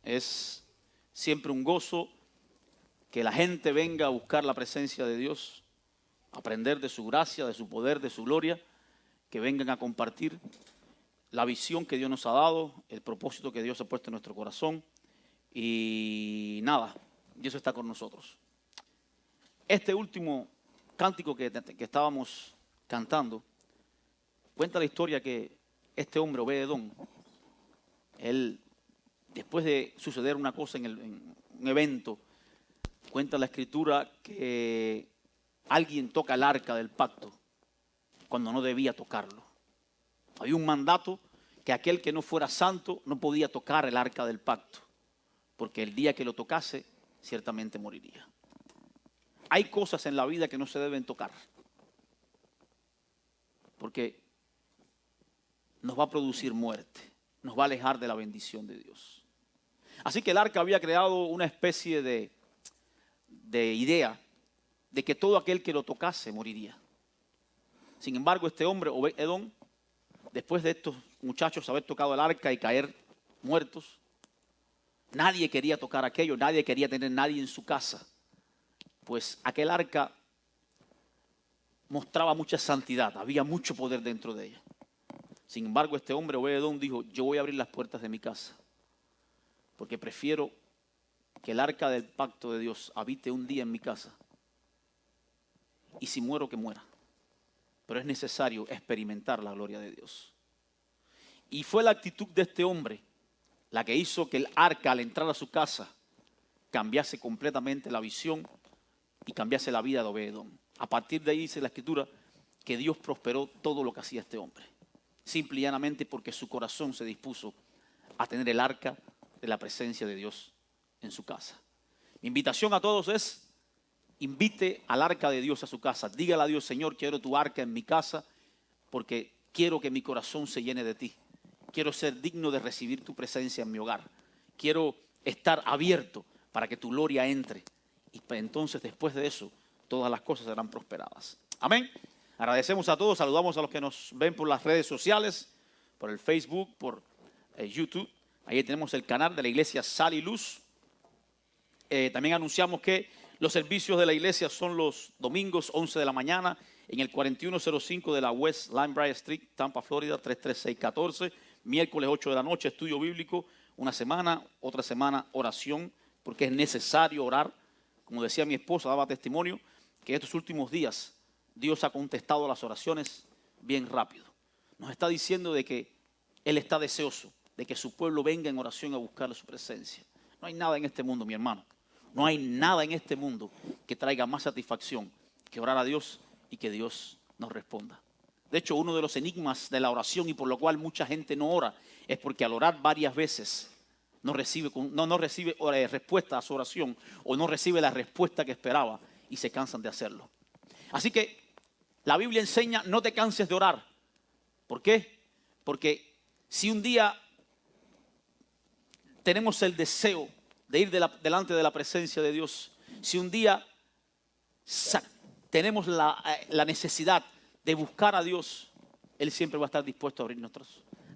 Es siempre un gozo que la gente venga a buscar la presencia de Dios, aprender de su gracia, de su poder, de su gloria, que vengan a compartir la visión que Dios nos ha dado, el propósito que Dios ha puesto en nuestro corazón. Y nada, Dios está con nosotros. Este último cántico que estábamos cantando cuenta la historia que este hombre, Obed-Edom, él, después de suceder una cosa en un evento, cuenta la escritura que alguien toca el arca del pacto cuando no debía tocarlo. Había un mandato que aquel que no fuera santo no podía tocar el arca del pacto, porque el día que lo tocase, ciertamente moriría. Hay cosas en la vida que no se deben tocar, porque nos va a producir muerte, nos va a alejar de la bendición de Dios. Así que el arca había creado una especie de idea de que todo aquel que lo tocase moriría. Sin embargo, este hombre, Obed-Edom, después de estos muchachos haber tocado el arca y caer muertos, nadie quería tocar aquello, nadie quería tener nadie en su casa, pues aquel arca mostraba mucha santidad, había mucho poder dentro de ella. Sin embargo, este hombre, Obed-Edom, dijo: yo voy a abrir las puertas de mi casa, porque prefiero que el arca del pacto de Dios habite un día en mi casa, y si muero, que muera. Pero es necesario experimentar la gloria de Dios. Y fue la actitud de este hombre la que hizo que el arca, al entrar a su casa, cambiase completamente la visión y cambiase la vida de Obed-Edom. A partir de ahí dice la escritura que Dios prosperó todo lo que hacía este hombre, simple y llanamente porque su corazón se dispuso a tener el arca de la presencia de Dios en su casa. Mi invitación a todos es: invite al arca de Dios a su casa. Dígale a Dios: Señor, quiero tu arca en mi casa porque quiero que mi corazón se llene de ti. Quiero ser digno de recibir tu presencia en mi hogar. Quiero estar abierto para que tu gloria entre. Y entonces, después de eso, todas las cosas serán prosperadas. Amén. Agradecemos a todos. Saludamos a los que nos ven por las redes sociales, por el Facebook, por YouTube. Ahí tenemos el canal de la iglesia Sal y Luz. También anunciamos que los servicios de la iglesia son los domingos 11 de la mañana en el 4105 de la West Limebridge Street, Tampa, Florida, 33614. Miércoles 8 de la noche, estudio bíblico. Una semana, otra semana, oración, porque es necesario orar. Como decía mi esposa, daba testimonio, que estos últimos días Dios ha contestado las oraciones bien rápido. Nos está diciendo de que Él está deseoso de que su pueblo venga en oración a buscar su presencia. No hay nada en este mundo, mi hermano. No hay nada en este mundo que traiga más satisfacción que orar a Dios y que Dios nos responda. De hecho, uno de los enigmas de la oración y por lo cual mucha gente no ora es porque al orar varias veces no recibe respuesta a su oración o no recibe la respuesta que esperaba y se cansan de hacerlo. Así que la Biblia enseña: no te canses de orar. ¿Por qué? Porque si un día tenemos el deseo de ir delante de la presencia de Dios, si un día tenemos la necesidad de buscar a Dios, Él siempre va a estar dispuesto a abrir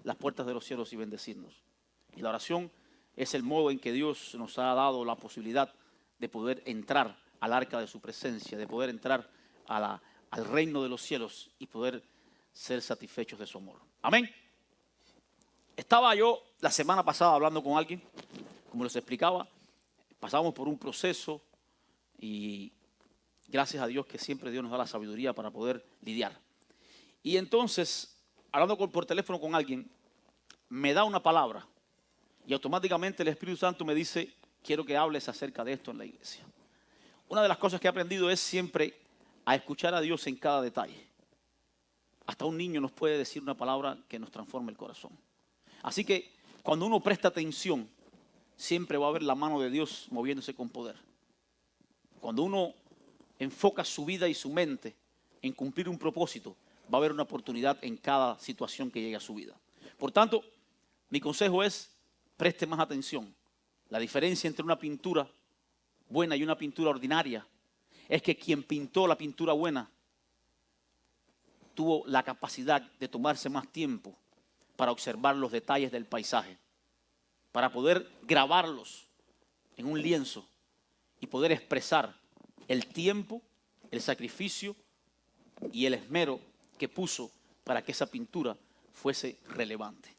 las puertas de los cielos y bendecirnos. Y la oración es el modo en que Dios nos ha dado la posibilidad de poder entrar al arca de su presencia, de poder entrar al reino de los cielos y poder ser satisfechos de su amor. Amén. Estaba yo la semana pasada hablando con alguien, como les explicaba, pasamos por un proceso y gracias a Dios que siempre Dios nos da la sabiduría para poder lidiar. Y entonces, hablando por teléfono con alguien, me da una palabra y automáticamente el Espíritu Santo me dice: quiero que hables acerca de esto en la iglesia. Una de las cosas que he aprendido es siempre a escuchar a Dios en cada detalle. Hasta un niño nos puede decir una palabra que nos transforma el corazón. Así que cuando uno presta atención, siempre va a ver la mano de Dios moviéndose con poder. Cuando uno enfoca su vida y su mente en cumplir un propósito, va a haber una oportunidad en cada situación que llegue a su vida. Por tanto, mi consejo es: preste más atención. La diferencia entre una pintura buena y una pintura ordinaria es que quien pintó la pintura buena tuvo la capacidad de tomarse más tiempo para observar los detalles del paisaje. para poder grabarlos en un lienzo y poder expresar el tiempo, el sacrificio y el esmero que puso para que esa pintura fuese relevante.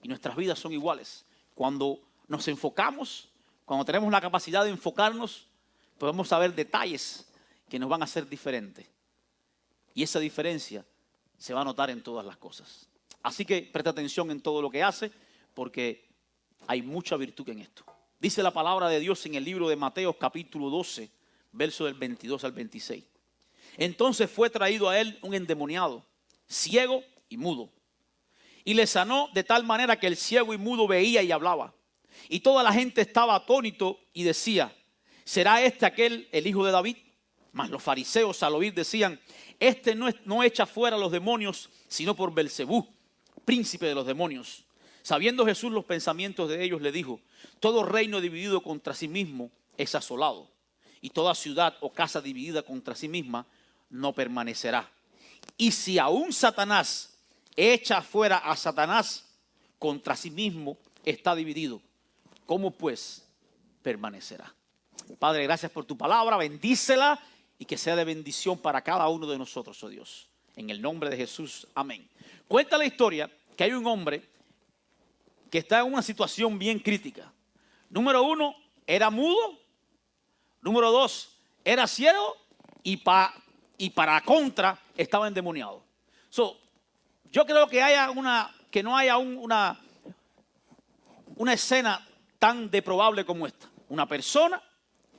Y nuestras vidas son iguales. Cuando nos enfocamos, cuando tenemos la capacidad de enfocarnos, podemos saber detalles que nos van a hacer diferentes. Y esa diferencia se va a notar en todas las cosas. Así que presta atención en todo lo que hace, porque hay mucha virtud en esto. Dice la palabra de Dios en el libro de Mateo capítulo 12, verso del 22 al 26. Entonces fue traído a él un endemoniado, ciego y mudo. Y le sanó de tal manera que el ciego y mudo veía y hablaba. Y toda la gente estaba atónito y decía, ¿será este aquel el hijo de David? Mas los fariseos al oír decían, este no echa fuera a los demonios, sino por Belcebú, príncipe de los demonios. Sabiendo Jesús los pensamientos de ellos, le dijo, todo reino dividido contra sí mismo es asolado, y toda ciudad o casa dividida contra sí misma no permanecerá. Y si aún Satanás echa fuera a Satanás, contra sí mismo está dividido. ¿Cómo pues permanecerá? Padre, gracias por tu palabra, bendícela y que sea de bendición para cada uno de nosotros, oh Dios. En el nombre de Jesús, amén. Cuenta la historia que hay un hombre que está en una situación bien crítica. Número 1, era mudo. Número 2, era ciego y para contra estaba endemoniado. Yo creo que no haya una escena tan deprobable como esta. Una persona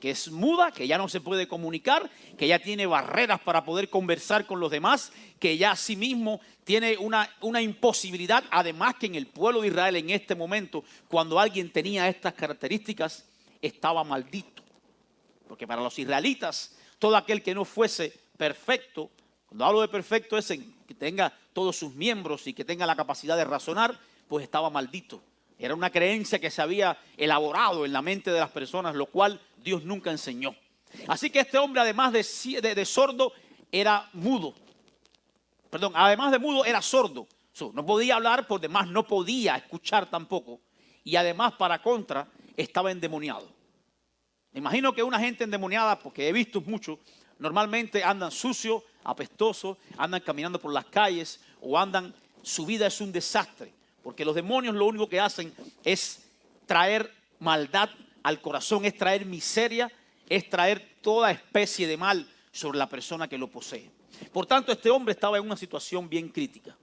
que es muda, que ya no se puede comunicar, que ya tiene barreras para poder conversar con los demás, que ya a sí mismo tiene una imposibilidad. Además que en el pueblo de Israel en este momento, cuando alguien tenía estas características, estaba maldito. Porque para los israelitas, todo aquel que no fuese perfecto, cuando hablo de perfecto es que tenga todos sus miembros y que tenga la capacidad de razonar, pues estaba maldito. Era una creencia que se había elaborado en la mente de las personas, lo cual Dios nunca enseñó. Así que este hombre, además de sordo, era mudo. Perdón, además de mudo, era sordo. No podía hablar, por demás no podía escuchar tampoco. Y además, para contra, estaba endemoniado. Me imagino que una gente endemoniada, porque he visto mucho, normalmente andan sucios, apestosos, andan caminando por las calles o su vida es un desastre. Porque los demonios lo único que hacen es traer maldad al corazón, es traer miseria, es traer toda especie de mal sobre la persona que lo posee. Por tanto, este hombre estaba en una situación bien crítica.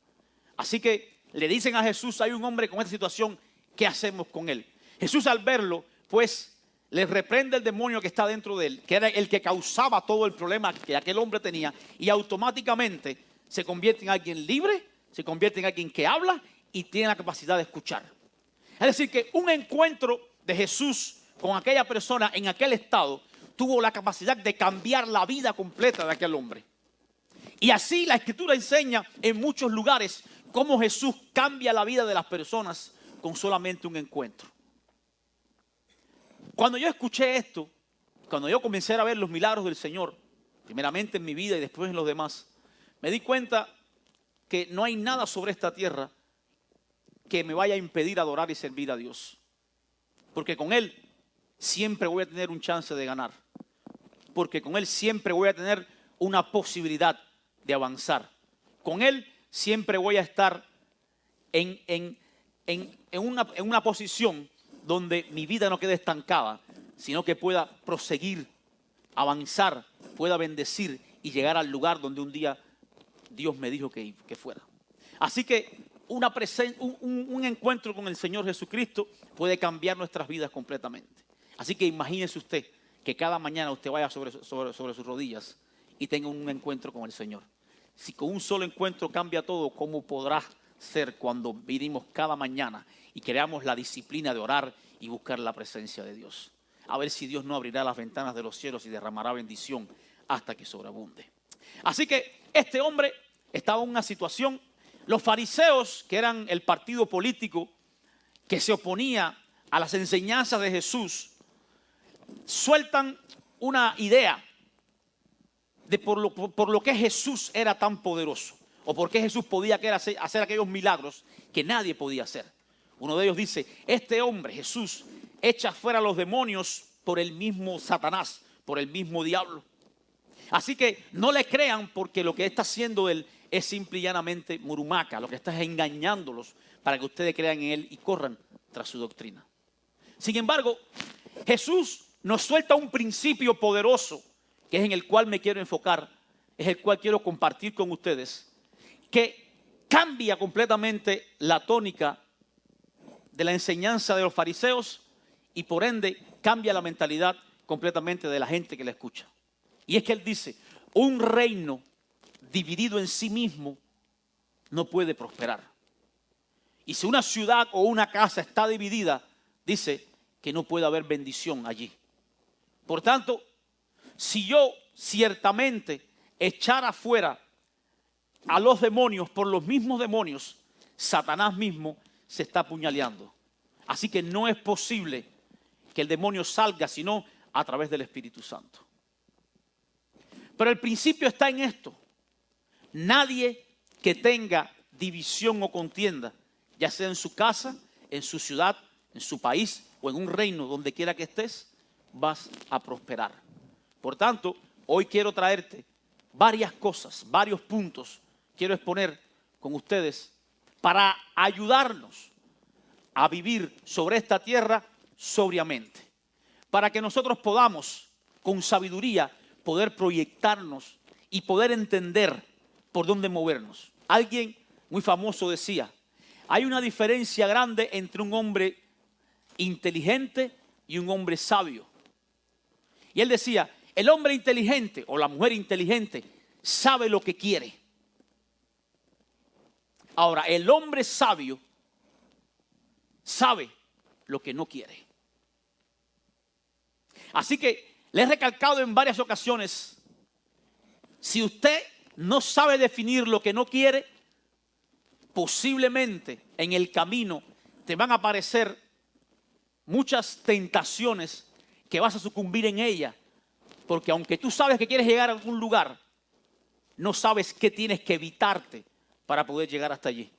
Así que le dicen a Jesús, hay un hombre con esta situación, ¿qué hacemos con él? Jesús al verlo, pues le reprende el demonio que está dentro de él, que era el que causaba todo el problema que aquel hombre tenía, y automáticamente se convierte en alguien libre, se convierte en alguien que habla y tiene la capacidad de escuchar. Es decir, que un encuentro de Jesús con aquella persona en aquel estado tuvo la capacidad de cambiar la vida completa de aquel hombre. Y así la Escritura enseña en muchos lugares cómo Jesús cambia la vida de las personas con solamente un encuentro. Cuando yo escuché esto, cuando yo comencé a ver los milagros del Señor, primeramente en mi vida y después en los demás, me di cuenta que no hay nada sobre esta tierra que me vaya a impedir adorar y servir a Dios. Porque con Él siempre voy a tener un chance de ganar. Porque con Él siempre voy a tener una posibilidad de avanzar. Con Él siempre voy a estar en una posición donde mi vida no quede estancada, sino que pueda proseguir, avanzar, pueda bendecir y llegar al lugar donde un día Dios me dijo que fuera. Así que un encuentro con el Señor Jesucristo puede cambiar nuestras vidas completamente. Así que imagínese usted que cada mañana usted vaya sobre sus rodillas y tenga un encuentro con el Señor. Si con un solo encuentro cambia todo, ¿cómo podrá ser cuando vinimos cada mañana y creamos la disciplina de orar y buscar la presencia de Dios? A ver si Dios no abrirá las ventanas de los cielos y derramará bendición hasta que sobreabunde. Así que este hombre estaba en una situación. Los fariseos, que eran el partido político que se oponía a las enseñanzas de Jesús, sueltan una idea de por lo que Jesús era tan poderoso o por qué Jesús podía hacer aquellos milagros que nadie podía hacer. Uno de ellos dice, este hombre, Jesús, echa fuera a los demonios por el mismo Satanás, por el mismo diablo. Así que no le crean, porque lo que está haciendo él es simple y llanamente murumaca. Lo que está es engañándolos para que ustedes crean en él y corran tras su doctrina. Sin embargo, Jesús nos suelta un principio poderoso, que es en el cual me quiero enfocar, es el cual quiero compartir con ustedes, que cambia completamente la tónica de la enseñanza de los fariseos y por ende cambia la mentalidad completamente de la gente que la escucha. Y es que él dice, un reino dividido en sí mismo no puede prosperar. Y si una ciudad o una casa está dividida, dice que no puede haber bendición allí. Por tanto, si yo ciertamente echara fuera a los demonios por los mismos demonios, Satanás mismo se está apuñaleando. Así que no es posible que el demonio salga sino a través del Espíritu Santo. Pero el principio está en esto. Nadie que tenga división o contienda, ya sea en su casa, en su ciudad, en su país o en un reino, donde quiera que estés, vas a prosperar. Por tanto, hoy quiero traerte varias cosas, varios puntos, quiero exponer con ustedes para ayudarnos a vivir sobre esta tierra sobriamente, para que nosotros podamos, con sabiduría, poder proyectarnos y poder entender por dónde movernos. Alguien muy famoso decía, hay una diferencia grande entre un hombre inteligente y un hombre sabio. Y él decía, el hombre inteligente o la mujer inteligente sabe lo que quiere. Ahora, el hombre sabio sabe lo que no quiere. Así que le he recalcado en varias ocasiones, si usted no sabe definir lo que no quiere, posiblemente en el camino te van a aparecer muchas tentaciones que vas a sucumbir en ellas, porque aunque tú sabes que quieres llegar a algún lugar, no sabes qué tienes que evitarte para poder llegar hasta allí.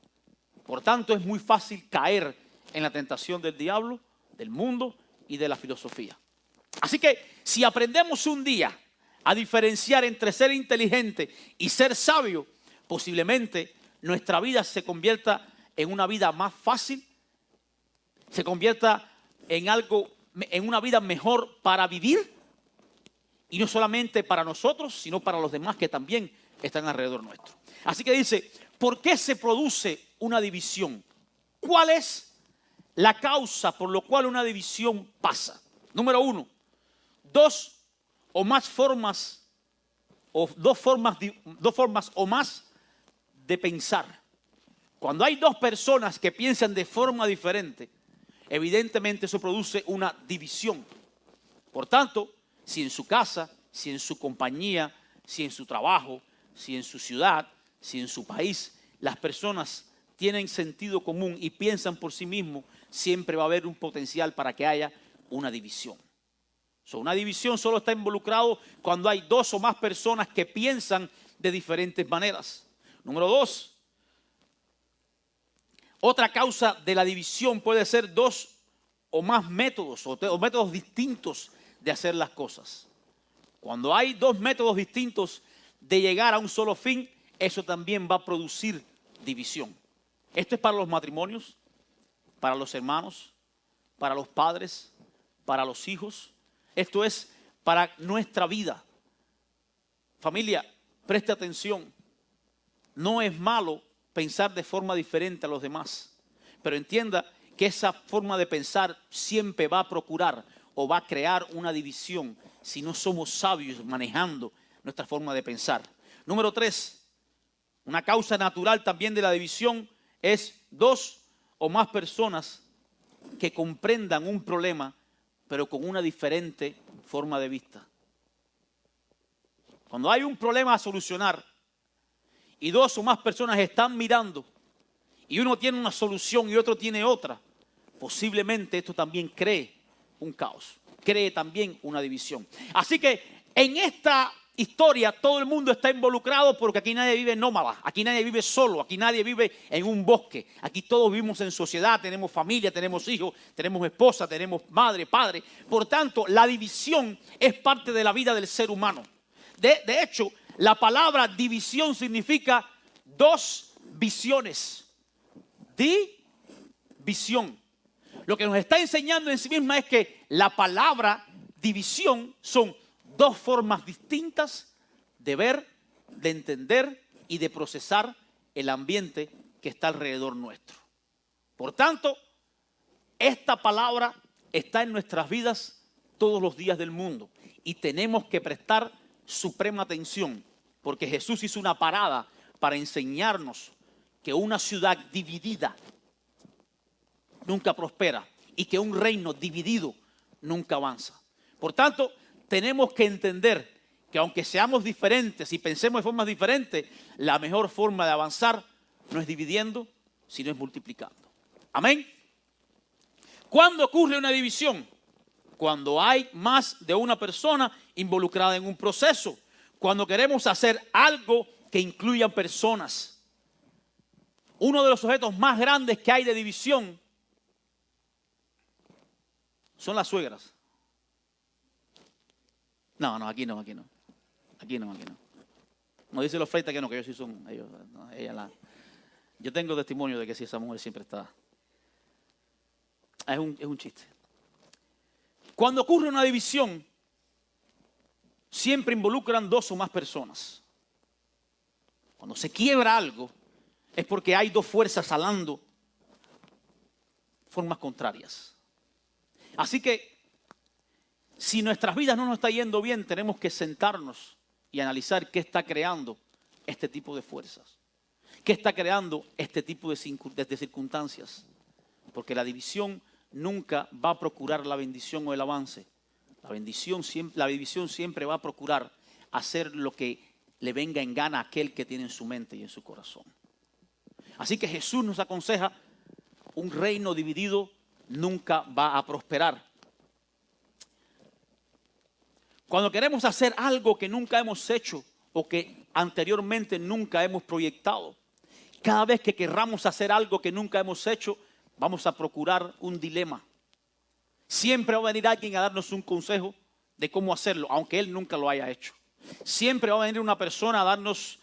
Por tanto, es muy fácil caer en la tentación del diablo, del mundo y de la filosofía. Así que si aprendemos un día a diferenciar entre ser inteligente y ser sabio, posiblemente nuestra vida se convierta en una vida más fácil, se convierta en una vida mejor para vivir, y no solamente para nosotros, sino para los demás que también están alrededor nuestro. Así que dice, ¿por qué se produce una división? ¿Cuál es la causa por la cual una división pasa? Número uno, dos formas o más de pensar. Cuando hay dos personas que piensan de forma diferente, evidentemente eso produce una división. Por tanto, si en su casa, si en su compañía, si en su trabajo, si en su ciudad, si en su país, las personas tienen sentido común y piensan por sí mismos, siempre va a haber un potencial para que haya una división. Una división solo está involucrado cuando hay dos o más personas que piensan de diferentes maneras. Número dos, otra causa de la división puede ser dos o más métodos o métodos distintos de hacer las cosas. Cuando hay dos métodos distintos de llegar a un solo fin, eso también va a producir división. Esto es para los matrimonios, para los hermanos, para los padres, para los hijos. Esto es para nuestra vida. Familia, preste atención. No es malo pensar de forma diferente a los demás, pero entienda que esa forma de pensar siempre va a procurar o va a crear una división si no somos sabios manejando nuestra forma de pensar. Número tres, una causa natural también de la división es dos o más personas que comprendan un problema pero con una diferente forma de vista. Cuando hay un problema a solucionar y dos o más personas están mirando y uno tiene una solución y otro tiene otra, posiblemente esto también cree un caos, cree también una división. Así que en esta historia todo el mundo está involucrado porque aquí nadie vive nómada, aquí nadie vive solo, aquí nadie vive en un bosque. Aquí todos vivimos en sociedad, tenemos familia, tenemos hijos, tenemos esposa, tenemos madre, padre. Por tanto, la división es parte de la vida del ser humano. De hecho, la palabra división significa dos visiones. División. Lo que nos está enseñando en sí misma es que la palabra división son dos formas distintas de ver, de entender y de procesar el ambiente que está alrededor nuestro. Por tanto, esta palabra está en nuestras vidas todos los días del mundo y tenemos que prestar suprema atención porque Jesús hizo una parada para enseñarnos que una ciudad dividida nunca prospera y que un reino dividido nunca avanza. Por tanto, tenemos que entender que aunque seamos diferentes y pensemos de formas diferentes, la mejor forma de avanzar no es dividiendo, sino es multiplicando. Amén. ¿Cuándo ocurre una división? Cuando hay más de una persona involucrada en un proceso. Cuando queremos hacer algo que incluya personas. Uno de los objetos más grandes que hay de división son las suegras. No, aquí no. No dice los freitas que no, que ellos sí son. Yo tengo testimonio de que sí, esa mujer siempre está. Es un chiste. Cuando ocurre una división, siempre involucran dos o más personas. Cuando se quiebra algo, es porque hay dos fuerzas jalando formas contrarias. Así que, si nuestras vidas no nos está yendo bien, tenemos que sentarnos y analizar qué está creando este tipo de fuerzas. ¿Qué está creando este tipo de circunstancias? Porque la división nunca va a procurar la bendición o el avance. La división siempre va a procurar hacer lo que le venga en gana a aquel que tiene en su mente y en su corazón. Así que Jesús nos aconseja, un reino dividido nunca va a prosperar. Cuando queremos hacer algo que nunca hemos hecho o que anteriormente nunca hemos proyectado, cada vez que querramos hacer algo que nunca hemos hecho, vamos a procurar un dilema. Siempre va a venir alguien a darnos un consejo de cómo hacerlo, aunque él nunca lo haya hecho. Siempre va a venir una persona a darnos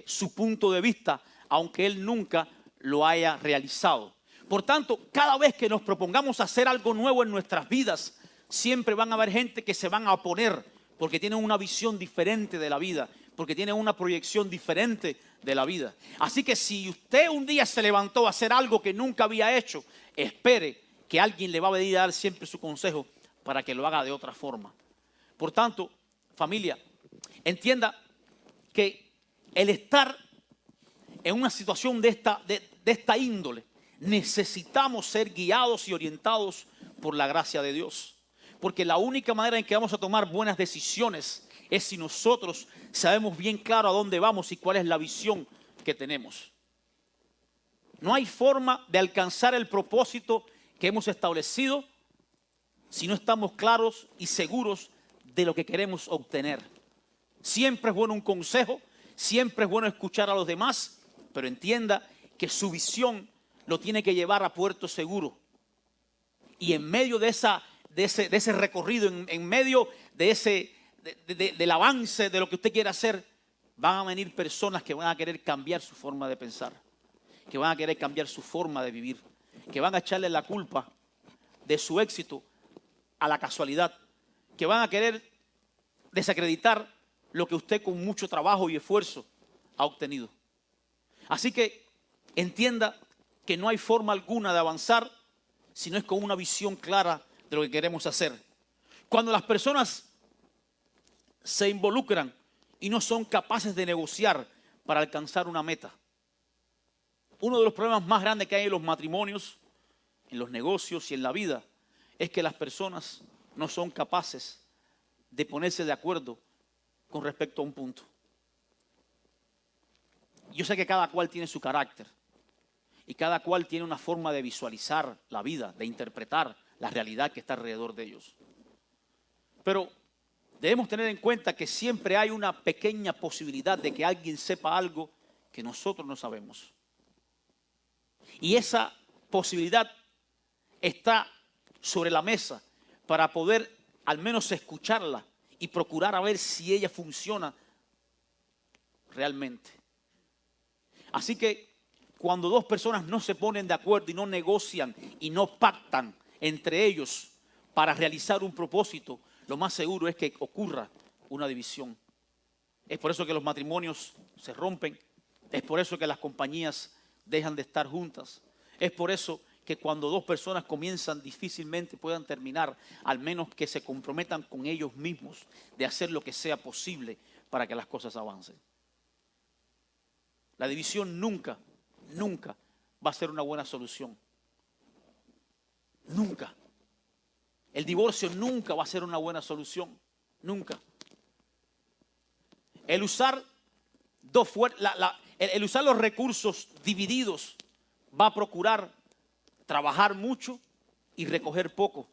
su punto de vista, aunque él nunca lo haya realizado. Por tanto, cada vez que nos propongamos hacer algo nuevo en nuestras vidas, siempre van a haber gente que se van a oponer porque tienen una visión diferente de la vida, porque tienen una proyección diferente de la vida. Así que si usted un día se levantó a hacer algo que nunca había hecho, espere que alguien le va a venir a dar siempre su consejo para que lo haga de otra forma. Por tanto, familia, entienda que el estar en una situación de esta índole, necesitamos ser guiados y orientados por la gracia de Dios. Porque la única manera en que vamos a tomar buenas decisiones es si nosotros sabemos bien claro a dónde vamos y cuál es la visión que tenemos. No hay forma de alcanzar el propósito que hemos establecido si no estamos claros y seguros de lo que queremos obtener. Siempre es bueno un consejo, siempre es bueno escuchar a los demás, pero entienda que su visión lo tiene que llevar a puerto seguro. Y en medio de ese recorrido, en medio del avance de lo que usted quiere hacer, van a venir personas que van a querer cambiar su forma de pensar, que van a querer cambiar su forma de vivir, que van a echarle la culpa de su éxito a la casualidad, que van a querer desacreditar lo que usted con mucho trabajo y esfuerzo ha obtenido. Así que entienda que no hay forma alguna de avanzar si no es con una visión clara de lo que queremos hacer. Cuando las personas se involucran y no son capaces de negociar para alcanzar una meta. Uno de los problemas más grandes que hay en los matrimonios, en los negocios y en la vida, es que las personas no son capaces de ponerse de acuerdo con respecto a un punto. Yo sé que cada cual tiene su carácter y cada cual tiene una forma de visualizar la vida, de interpretar la realidad que está alrededor de ellos. Pero debemos tener en cuenta que siempre hay una pequeña posibilidad de que alguien sepa algo que nosotros no sabemos. Y esa posibilidad está sobre la mesa para poder al menos escucharla y procurar a ver si ella funciona realmente. Así que cuando dos personas no se ponen de acuerdo y no negocian y no pactan entre ellos para realizar un propósito, lo más seguro es que ocurra una división. Es por eso que los matrimonios se rompen, es por eso que las compañías dejan de estar juntas, es por eso que cuando dos personas comienzan difícilmente puedan terminar, al menos que se comprometan con ellos mismos de hacer lo que sea posible para que las cosas avancen. La división nunca va a ser una buena solución. Nunca. El divorcio nunca va a ser una buena solución. Nunca. El usar los recursos divididos va a procurar trabajar mucho y recoger poco.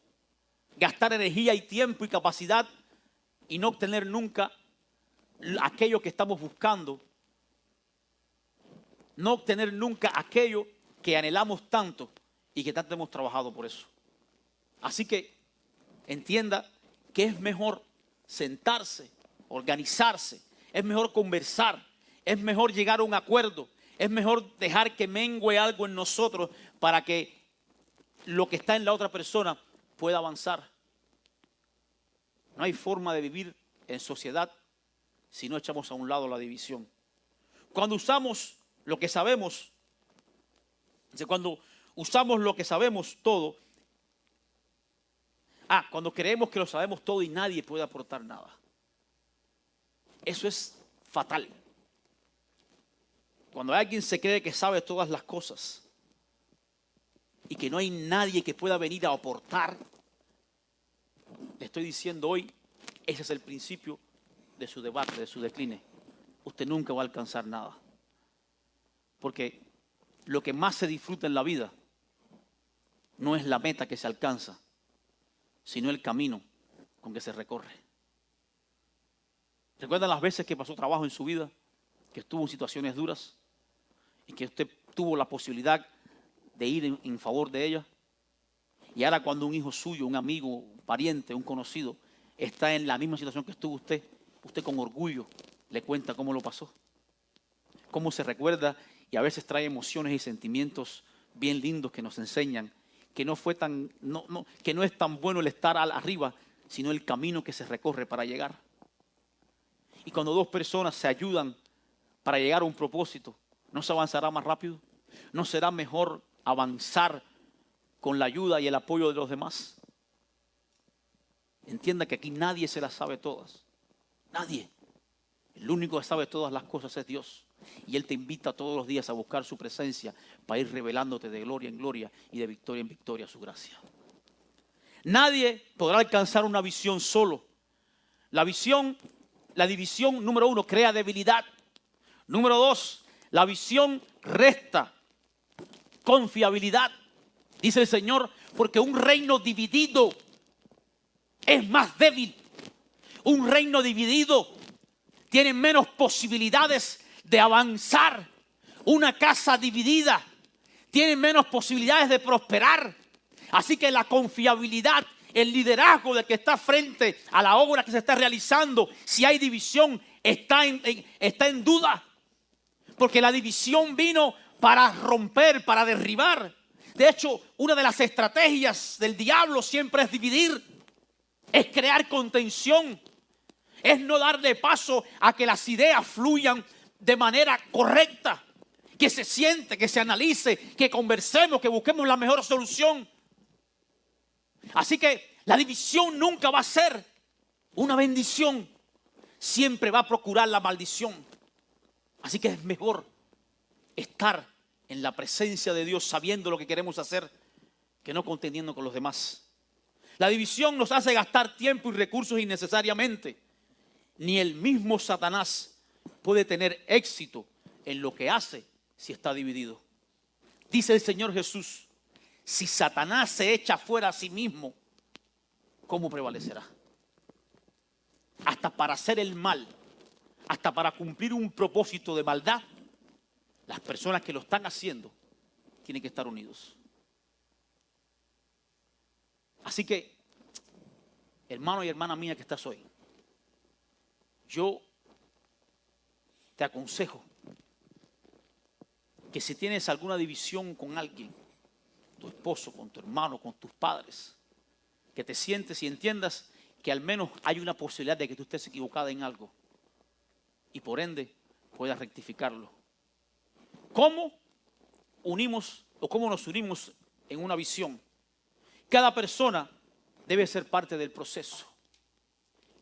Gastar energía y tiempo y capacidad y no obtener nunca aquello que estamos buscando. No obtener nunca aquello que anhelamos tanto y que tanto hemos trabajado por eso. Así que entienda que es mejor sentarse, organizarse, es mejor conversar, es mejor llegar a un acuerdo, es mejor dejar que mengue algo en nosotros para que lo que está en la otra persona pueda avanzar. No hay forma de vivir en sociedad si no echamos a un lado la división. Cuando usamos lo que sabemos, todo, cuando creemos que lo sabemos todo y nadie puede aportar nada. Eso es fatal. Cuando alguien se cree que sabe todas las cosas y que no hay nadie que pueda venir a aportar, le estoy diciendo hoy, ese es el principio de su debate, de su decline. Usted nunca va a alcanzar nada. Porque lo que más se disfruta en la vida no es la meta que se alcanza, sino el camino con que se recorre. ¿Recuerdan las veces que pasó trabajo en su vida? Que estuvo en situaciones duras y que usted tuvo la posibilidad de ir en favor de ella. Y ahora cuando un hijo suyo, un amigo, un pariente, un conocido está en la misma situación que estuvo usted con orgullo le cuenta cómo lo pasó, cómo se recuerda, y a veces trae emociones y sentimientos bien lindos que nos enseñan que que no es tan bueno el estar arriba, sino el camino que se recorre para llegar. Y cuando dos personas se ayudan para llegar a un propósito, ¿no se avanzará más rápido? ¿No será mejor avanzar con la ayuda y el apoyo de los demás? Entienda que aquí nadie se las sabe todas. Nadie. El único que sabe todas las cosas es Dios. Y Él te invita todos los días a buscar su presencia para ir revelándote de gloria en gloria y de victoria en victoria su gracia. Nadie podrá alcanzar una visión solo. La división, número 1, crea debilidad. Número 2, la visión resta confiabilidad. Dice el Señor, porque un reino dividido es más débil. Un reino dividido tiene menos posibilidades de avanzar. Una casa dividida tiene menos posibilidades de prosperar. Así que la confiabilidad, el liderazgo del que está frente a la obra que se está realizando, si hay división, está en duda. Porque la división vino para romper, para derribar. De hecho, una de las estrategias del diablo siempre es dividir, es crear contención, es no darle paso a que las ideas fluyan de manera correcta, que se siente, que se analice, que conversemos, que busquemos la mejor solución. Así que la división nunca va a ser una bendición, siempre va a procurar la maldición. Así que es mejor estar en la presencia de Dios sabiendo lo que queremos hacer que no contendiendo con los demás. La división nos hace gastar tiempo y recursos innecesariamente. Ni el mismo Satanás puede tener éxito en lo que hace si está dividido. Dice el Señor Jesús, si Satanás se echa fuera a sí mismo, ¿cómo prevalecerá? hasta para hacer el mal, hasta para cumplir un propósito de maldad, las personas que lo están haciendo tienen que estar unidos. Así que, hermano y hermana mía que estás hoy, yo te aconsejo que si tienes alguna división con alguien, tu esposo, con tu hermano, con tus padres, que te sientes y entiendas que al menos hay una posibilidad de que tú estés equivocada en algo y por ende puedas rectificarlo. ¿Cómo unimos o cómo nos unimos en una visión? Cada persona debe ser parte del proceso.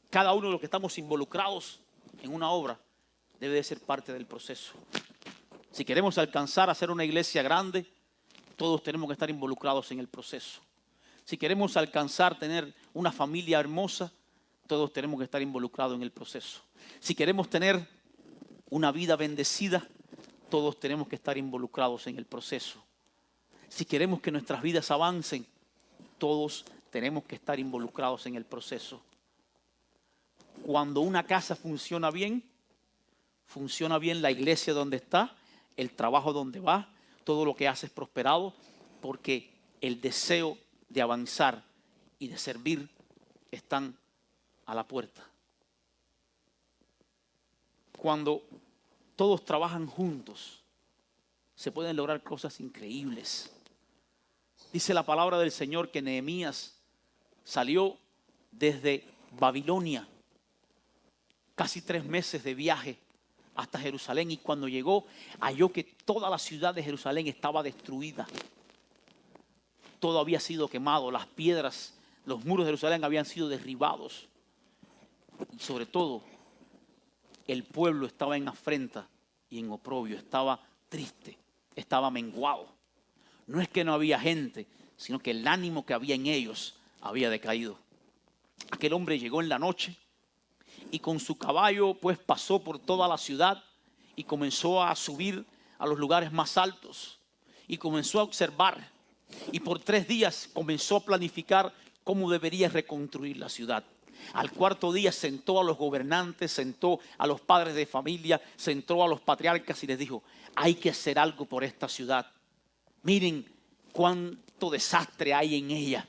Cada uno de los que estamos involucrados en una obra debe de ser parte del proceso. Si queremos alcanzar a ser una iglesia grande, todos tenemos que estar involucrados en el proceso. Si queremos alcanzar a tener una familia hermosa, todos tenemos que estar involucrados en el proceso. Si queremos tener una vida bendecida, todos tenemos que estar involucrados en el proceso. Si queremos que nuestras vidas avancen, todos tenemos que estar involucrados en el proceso. Cuando una casa funciona bien la iglesia donde está, el trabajo donde va, todo lo que hace es prosperado, porque el deseo de avanzar y de servir están a la puerta. Cuando todos trabajan juntos, se pueden lograr cosas increíbles. Dice la palabra del Señor que Nehemías salió desde Babilonia, casi 3 meses de viaje hasta Jerusalén, y cuando llegó halló que toda la ciudad de Jerusalén estaba destruida. Todo había sido quemado, las piedras, los muros de Jerusalén habían sido derribados. Y sobre todo, el pueblo estaba en afrenta y en oprobio, estaba triste, estaba menguado. No es que no había gente, sino que el ánimo que había en ellos había decaído. Aquel hombre llegó en la noche y con su caballo pues pasó por toda la ciudad y comenzó a subir a los lugares más altos y comenzó a observar, y por 3 días comenzó a planificar cómo debería reconstruir la ciudad. Al 4.º día sentó a los gobernantes, sentó a los padres de familia, sentó a los patriarcas y les dijo: hay que hacer algo por esta ciudad. Miren cuánto desastre hay en ella.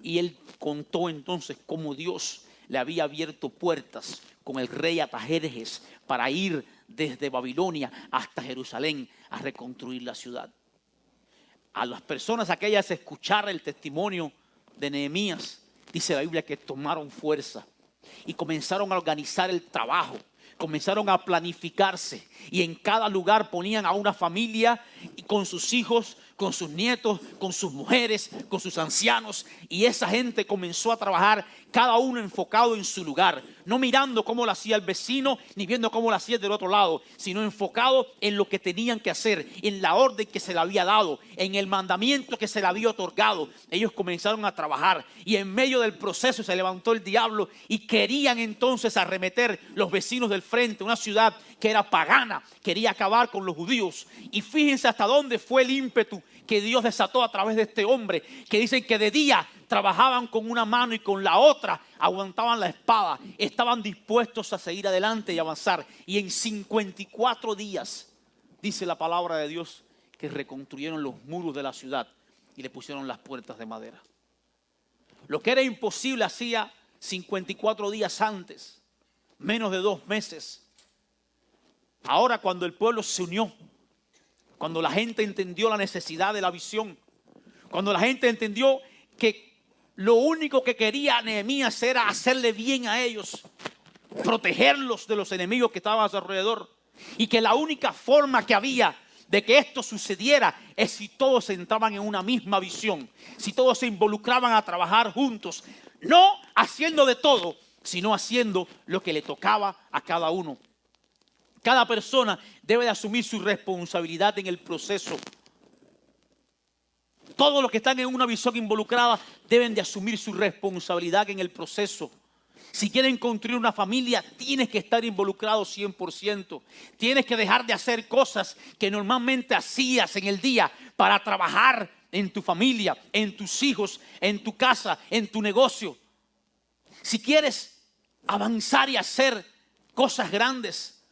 Y él contó entonces cómo Dios le había abierto puertas con el rey Artajerjes para ir desde Babilonia hasta Jerusalén a reconstruir la ciudad. A las personas aquellas escuchar el testimonio de Nehemías, dice la Biblia que tomaron fuerza y comenzaron a organizar el trabajo, comenzaron a planificarse, y en cada lugar ponían a una familia y con sus hijos, con sus nietos, con sus mujeres, con sus ancianos, y esa gente comenzó a trabajar, cada uno enfocado en su lugar, no mirando cómo lo hacía el vecino, ni viendo cómo lo hacía del otro lado, sino enfocado en lo que tenían que hacer, en la orden que se le había dado, en el mandamiento que se le había otorgado. Ellos comenzaron a trabajar, y en medio del proceso se levantó el diablo y querían entonces arremeter los vecinos del frente, una ciudad que era pagana, quería acabar con los judíos. Y fíjense hasta dónde fue el ímpetu que Dios desató a través de este hombre, que dicen que de día trabajaban con una mano y con la otra aguantaban la espada, estaban dispuestos a seguir adelante y avanzar. Y en 54 días, dice la palabra de Dios, que reconstruyeron los muros de la ciudad y le pusieron las puertas de madera. Lo que era imposible hacía 54 días antes, menos de 2 meses. Ahora, cuando el pueblo se unió, cuando la gente entendió la necesidad de la visión, cuando la gente entendió que lo único que quería Nehemías era hacerle bien a ellos, protegerlos de los enemigos que estaban a su alrededor, y que la única forma que había de que esto sucediera es si todos entraban en una misma visión, si todos se involucraban a trabajar juntos, no haciendo de todo, sino haciendo lo que le tocaba a cada uno. Cada persona debe de asumir su responsabilidad en el proceso. Todos los que están en una visión involucrada deben de asumir su responsabilidad en el proceso. Si quieren construir una familia, tienes que estar involucrado 100%. Tienes que dejar de hacer cosas que normalmente hacías en el día para trabajar en tu familia, en tus hijos, en tu casa, en tu negocio. Si quieres avanzar y hacer cosas grandes,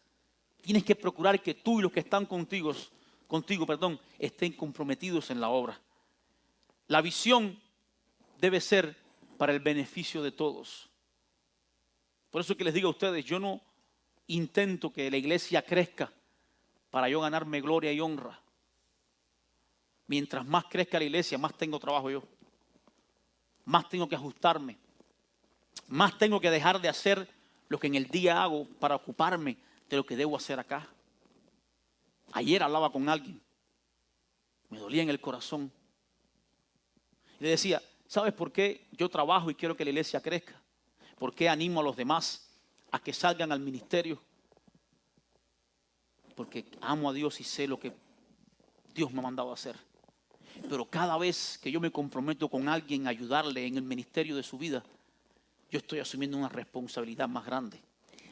tienes que procurar que tú y los que están contigo, estén comprometidos en la obra. La visión debe ser para el beneficio de todos. Por eso que les digo a ustedes, yo no intento que la iglesia crezca para yo ganarme gloria y honra. Mientras más crezca la iglesia, más tengo trabajo yo. Más tengo que ajustarme. Más tengo que dejar de hacer lo que en el día hago para ocuparme de lo que debo hacer acá. Ayer hablaba con alguien. Me dolía en el corazón. Y le decía, ¿sabes por qué yo trabajo y quiero que la iglesia crezca? ¿Por qué animo a los demás a que salgan al ministerio? Porque amo a Dios y sé lo que Dios me ha mandado a hacer. Pero cada vez que yo me comprometo con alguien a ayudarle en el ministerio de su vida, yo estoy asumiendo una responsabilidad más grande.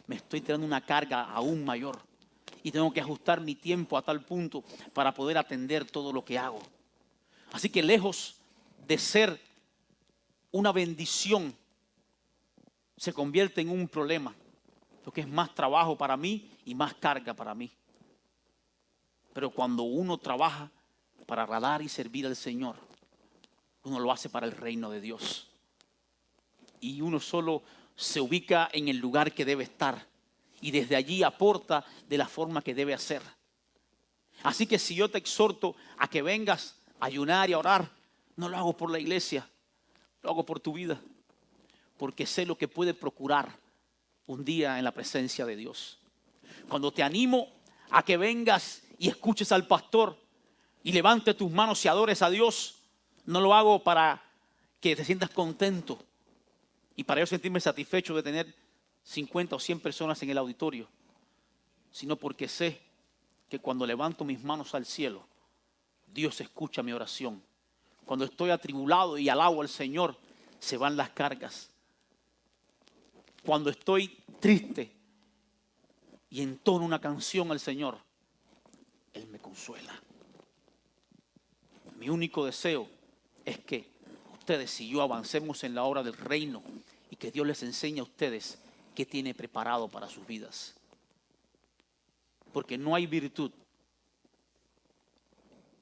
Me estoy tirando una carga aún mayor. Y tengo que ajustar mi tiempo a tal punto para poder atender todo lo que hago. Así que lejos de ser una bendición, se convierte en un problema. Lo que es más trabajo para mí y más carga para mí. Pero cuando uno trabaja para agradar y servir al Señor, uno lo hace para el reino de Dios. Y uno solo se ubica en el lugar que debe estar. Y desde allí aporta de la forma que debe hacer. Así que si yo te exhorto a que vengas a ayunar y a orar, no lo hago por la iglesia, lo hago por tu vida. Porque sé lo que puede procurar un día en la presencia de Dios. Cuando te animo a que vengas y escuches al pastor y levantes tus manos y adores a Dios, no lo hago para que te sientas contento y para yo sentirme satisfecho de tener 50 o 100 personas en el auditorio, sino porque sé que cuando levanto mis manos al cielo, Dios escucha mi oración. Cuando estoy atribulado y alabo al Señor, se van las cargas. Cuando estoy triste y entono una canción al Señor, Él me consuela. Mi único deseo es que ustedes y yo avancemos en la obra del reino y que Dios les enseñe a ustedes qué tiene preparado para sus vidas. Porque no hay virtud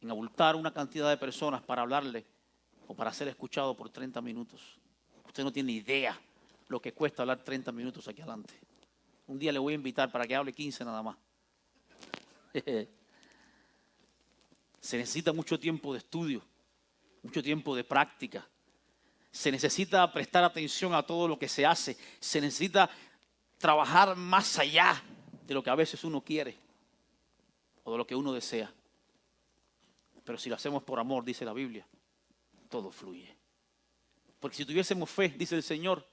en abultar una cantidad de personas para hablarle o para ser escuchado por 30 minutos. Usted no tiene idea lo que cuesta hablar 30 minutos aquí adelante. Un día le voy a invitar para que hable 15 nada más. Se necesita mucho tiempo de estudio, mucho tiempo de práctica. Se necesita prestar atención a todo lo que se hace. Se necesita trabajar más allá de lo que a veces uno quiere o de lo que uno desea. Pero si lo hacemos por amor, dice la Biblia, todo fluye. Porque si tuviésemos fe, dice el Señor,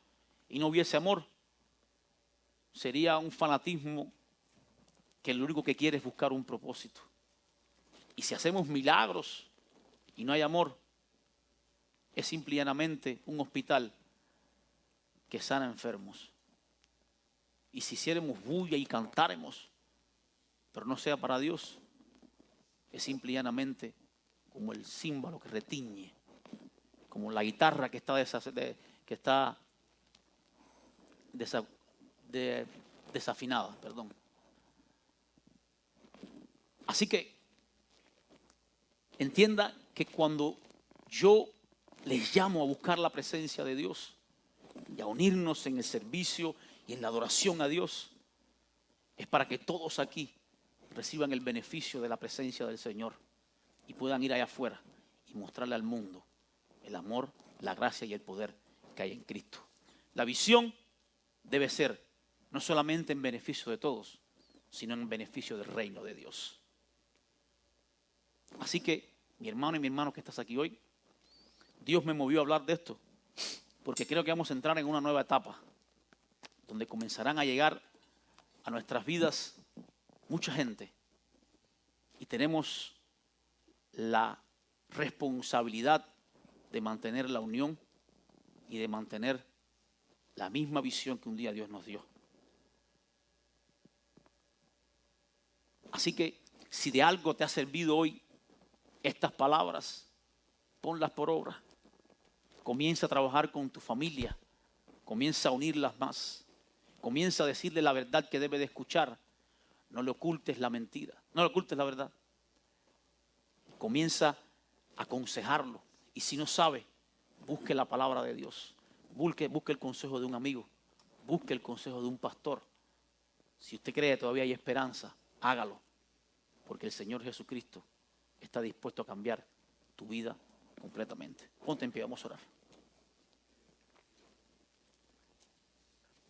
y no hubiese amor, sería un fanatismo que lo único que quiere es buscar un propósito. Y si hacemos milagros y no hay amor, es simple y llanamente un hospital que sana enfermos. Y si hiciéramos bulla y cantáramos, pero no sea para Dios, es simple y llanamente como el címbalo que retiñe, como la guitarra que está desafinada, perdón. Así que entienda que cuando yo les llamo a buscar la presencia de Dios y a unirnos en el servicio y en la adoración a Dios, es para que todos aquí reciban el beneficio de la presencia del Señor y puedan ir allá afuera y mostrarle al mundo el amor, la gracia y el poder que hay en Cristo. La visión debe ser no solamente en beneficio de todos, sino en beneficio del reino de Dios. Así que, mi hermano y mi hermano que estás aquí hoy, Dios me movió a hablar de esto, porque creo que vamos a entrar en una nueva etapa, donde comenzarán a llegar a nuestras vidas mucha gente, y tenemos la responsabilidad de mantener la unión y de mantener la misma visión que un día Dios nos dio. Así que, si de algo te ha servido hoy estas palabras, ponlas por obra. Comienza a trabajar con tu familia. Comienza a unirlas más. Comienza a decirle la verdad que debe de escuchar. No le ocultes la mentira. No le ocultes la verdad. Comienza a aconsejarlo. Y si no sabe, busque la palabra de Dios. Busque el consejo de un amigo. Busque el consejo de un pastor. Si usted cree que todavía hay esperanza, hágalo. Porque el Señor Jesucristo está dispuesto a cambiar tu vida completamente. Ponte en pie, vamos a orar.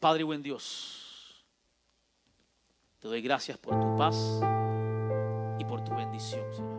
Padre buen Dios, te doy gracias por tu paz y por tu bendición, Señor.